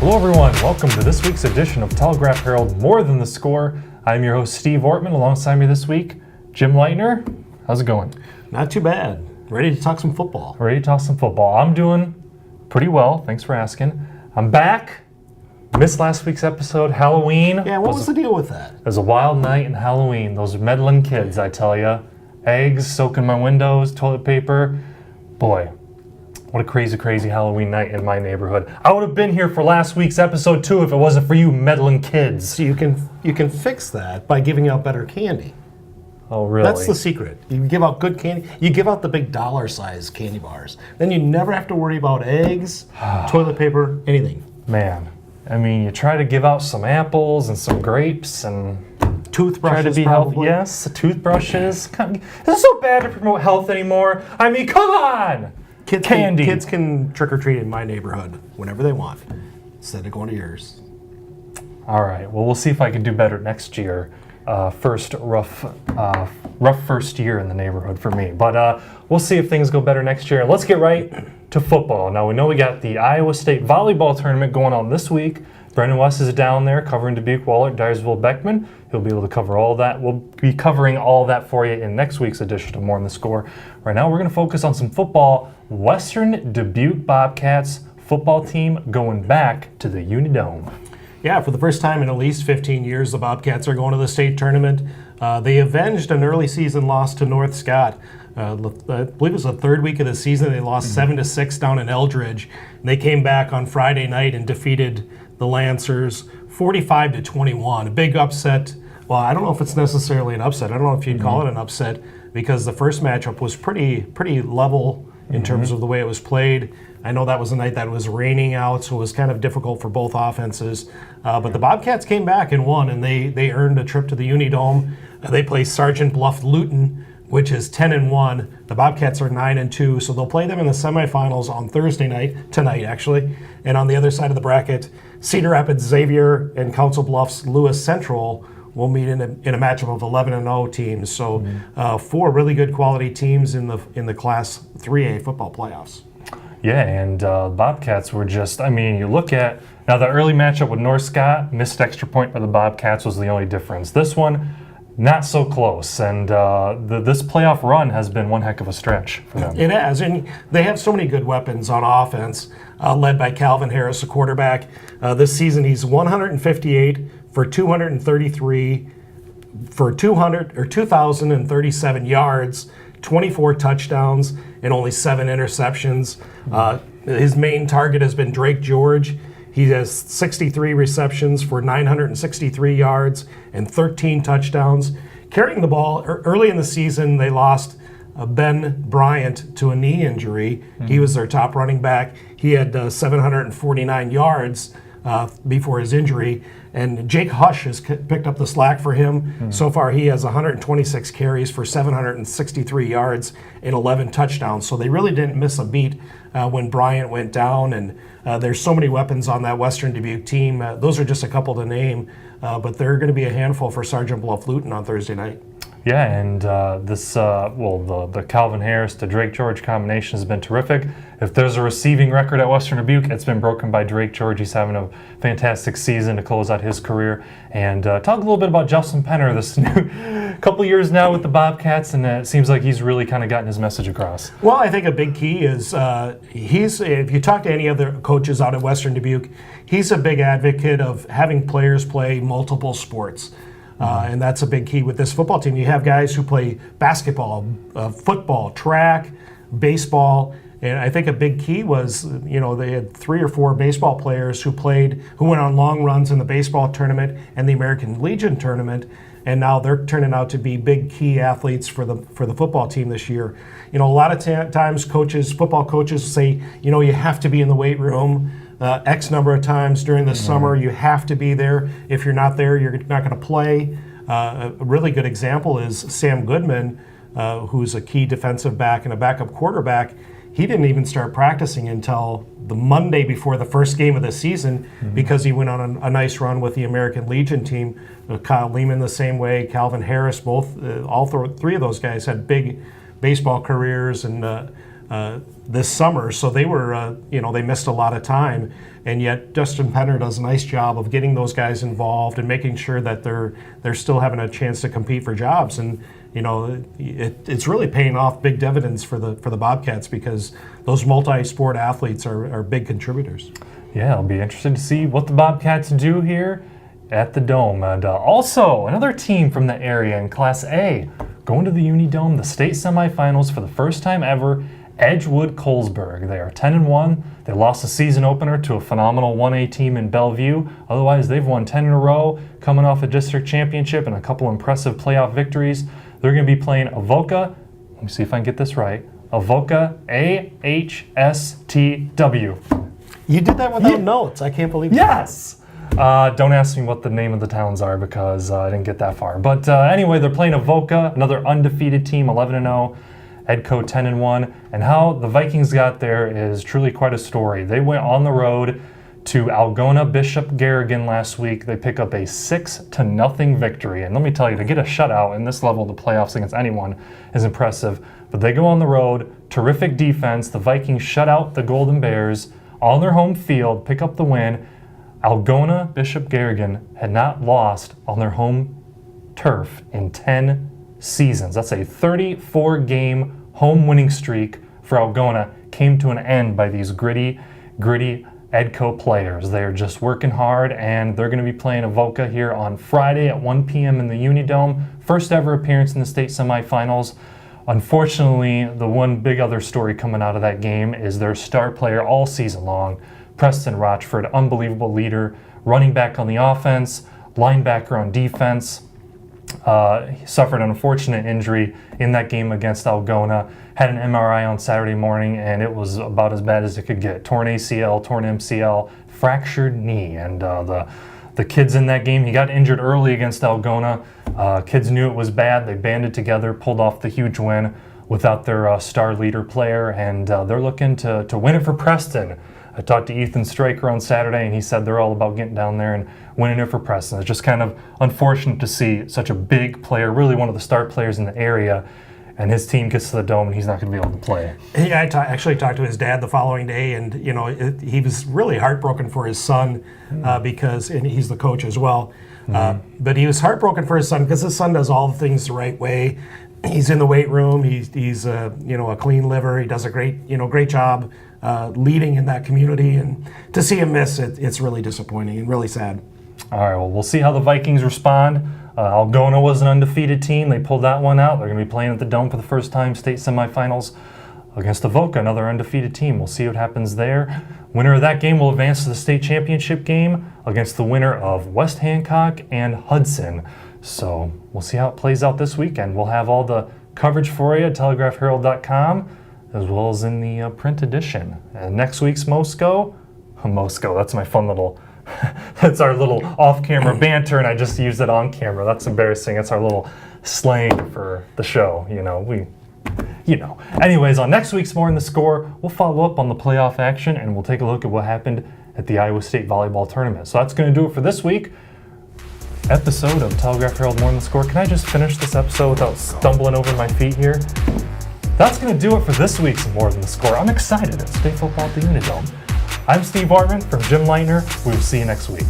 Hello everyone, welcome to this week's edition of Telegraph Herald More Than the Score. I'm your host Steve Ortman. Alongside me this week, Jim Leitner. How's it going? Not too bad. Ready to talk some football. Ready to talk some football. I'm doing pretty well, thanks for asking. I'm back. Missed last week's episode, Halloween. Yeah, what was the deal with that? It was a wild night in Halloween. Those meddling kids, I tell ya. Eggs soaking my windows, toilet paper. Boy, what a crazy, crazy Halloween night in my neighborhood. I would have been here for last week's episode too if it wasn't for you meddling kids. So you can fix that by giving out better candy. Oh, really? That's the secret. You give out good candy. You give out the big dollar-size candy bars. Then you never have to worry about eggs, toilet paper, anything. Man, I mean, you try to give out some apples and some grapes and Toothbrushes, try to be healthy. Yes, toothbrushes. Is it so bad to promote health anymore? I mean, come on! Candy. Kids can trick-or-treat in my neighborhood whenever they want, instead of going to yours. All right, well, we'll see if I can do better next year. Rough first year in the neighborhood for me. But we'll see if things go better next year. And let's get right to football. Now, we know we got the Iowa State volleyball tournament going on this week. Brendan West is down there covering Dubuque, Wahlert, Dyersville, Beckman. He'll be able to cover all that. We'll be covering all that for you in next week's edition of More on the Score. Right now, we're going to focus on some football. Western Dubuque Bobcats football team going back to the UNI-Dome. Yeah, for the first time in at least 15 years, the Bobcats are going to the state tournament. They avenged an early season loss to North Scott. I believe it was the third week of the season. They lost 7-6 down in Eldridge. And they came back on Friday night and defeated the Lancers 45-21. A big upset. Well, I don't know if it's necessarily an upset. I don't know if you'd call it an upset because the first matchup was pretty level in terms of the way it was played. I know that was a night that was raining out, so it was kind of difficult for both offenses. But the Bobcats came back and won, and they earned a trip to the UNI-Dome. They play Sergeant Bluff Luton, which is 10-1. The Bobcats are 9-2, so they'll play them in the semifinals on Thursday night, tonight actually. And on the other side of the bracket, Cedar Rapids Xavier and Council Bluffs Lewis Central will meet in a matchup of 11-0 teams. So four really good quality teams in the Class 3A football playoffs. Yeah, and Bobcats were just, I mean, you look at, now the early matchup with North Scott, missed extra point by the Bobcats was the only difference. This one, not so close, and this playoff run has been one heck of a stretch for them. It has, and they have so many good weapons on offense, led by Calvin Harris, a quarterback. This season, he's 158 for 233 for 2,037 yards, 24 touchdowns, and only 7 interceptions. His main target has been Drake George. He has 63 receptions for 963 yards and 13 touchdowns. Carrying the ball, early in the season, they lost Ben Bryant to a knee injury. He was their top running back. He had 749 yards before his injury. And Jake Hush has picked up the slack for him. So far, he has 126 carries for 763 yards and 11 touchdowns. So they really didn't miss a beat when Bryant went down. And there's so many weapons on that Western Dubuque team. Those are just a couple to name, but they're going to be a handful for Sergeant Bluff Luton on Thursday night. Yeah, and the Calvin Harris to Drake George combination has been terrific. If there's a receiving record at Western Dubuque, it's been broken by Drake George. He's having a fantastic season to close out his career. And talk a little bit about Justin Penner, this new couple years now with the Bobcats, and it seems like he's really kind of gotten his message across. Well, I think a big key is if you talk to any other coaches out at Western Dubuque, he's a big advocate of having players play multiple sports. And that's a big key with this football team. You have guys who play basketball, football, track, baseball, and I think a big key was, they had 3 or 4 baseball players who went on long runs in the baseball tournament and the American Legion tournament, and now they're turning out to be big key athletes for the football team this year. A lot of times football coaches say, you have to be in the weight room X number of times during the summer. You have to be there. If you're not there, you're not going to play. A really good example is Sam Goodman, who's a key defensive back and a backup quarterback. He didn't even start practicing until the Monday before the first game of the season because he went on a nice run with the American Legion team. Kyle Lehman the same way, Calvin Harris, all three of those guys had big baseball careers, and this summer, so they were, they missed a lot of time, and yet Justin Penner does a nice job of getting those guys involved and making sure that they're still having a chance to compete for jobs, and it's really paying off big dividends for the Bobcats because those multi-sport athletes are big contributors. Yeah, it'll be interesting to see what the Bobcats do here at the Dome. And also, another team from the area in Class A going to the UNI-Dome, the state semifinals for the first time ever, Edgewood-Colesburg. They are 10-1. They lost the season opener to a phenomenal 1A team in Bellevue. Otherwise, they've won 10 in a row, coming off a district championship and a couple impressive playoff victories. They're going to be playing Avoca. Let me see if I can get this right. Avoca, A-H-S-T-W. You did that without notes. I can't believe that. Yes! Don't ask me what the name of the towns are because I didn't get that far. But anyway, they're playing Avoca, another undefeated team, 11-0. Edco 10-1. And how the Vikings got there is truly quite a story. They went on the road to Algona Bishop Garrigan last week. They pick up a 6-0 victory. And let me tell you, to get a shutout in this level of the playoffs against anyone is impressive. But they go on the road, terrific defense. The Vikings shut out the Golden Bears on their home field, pick up the win. Algona Bishop Garrigan had not lost on their home turf in 10 seasons. That's a 34-game home winning streak for Algona. Came to an end by these gritty Edco players. They are just working hard, and they're going to be playing Avoca here on Friday at 1 p.m. in the UNI-Dome. First ever appearance in the state semifinals. Unfortunately, the one big other story coming out of that game is their star player all season long, Preston Rochford, unbelievable leader, running back on the offense, linebacker on defense. He suffered an unfortunate injury in that game against Algona, had an MRI on Saturday morning, and it was about as bad as it could get. Torn ACL, torn MCL, fractured knee, and the kids in that game, he got injured early against Algona. Kids knew it was bad. They banded together, pulled off the huge win without their star leader player, and they're looking to win it for Preston. I talked to Ethan Straker on Saturday, and he said they're all about getting down there and winning it for Preston. It's just kind of unfortunate to see such a big player, really one of the star players in the area, and his team gets to the Dome and he's not going to be able to play. Yeah, I actually talked to his dad the following day, and he was really heartbroken for his son because, and he's the coach as well, but he was heartbroken for his son because his son does all the things the right way. He's in the weight room. He's a clean liver. He does a great job leading in that community, and to see him miss it, it's really disappointing and really sad. All right, well, we'll see how the Vikings respond. Algona was an undefeated team. They pulled that one out. They're going to be playing at the Dome for the first time, state semifinals against Avoca, another undefeated team. We'll see what happens there. Winner of that game will advance to the state championship game against the winner of West Hancock and Hudson. So we'll see how it plays out this weekend. We'll have all the coverage for you at telegraphherald.com as well as in the print edition. And next week's Mosco, that's my fun little, that's our little off-camera banter, and I just used it on camera. That's embarrassing. It's our little slang for the show, Anyways, on next week's More in the Score, we'll follow up on the playoff action, and we'll take a look at what happened at the Iowa State Volleyball Tournament. So that's going to do it for this week. Episode of Telegraph Herald More in the Score. Can I just finish this episode without stumbling over my feet here? That's going to do it for this week's More Than the Score. I'm excited at state football at the UNI-Dome. I'm Steve Ortman from Jim Leitner. We will see you next week.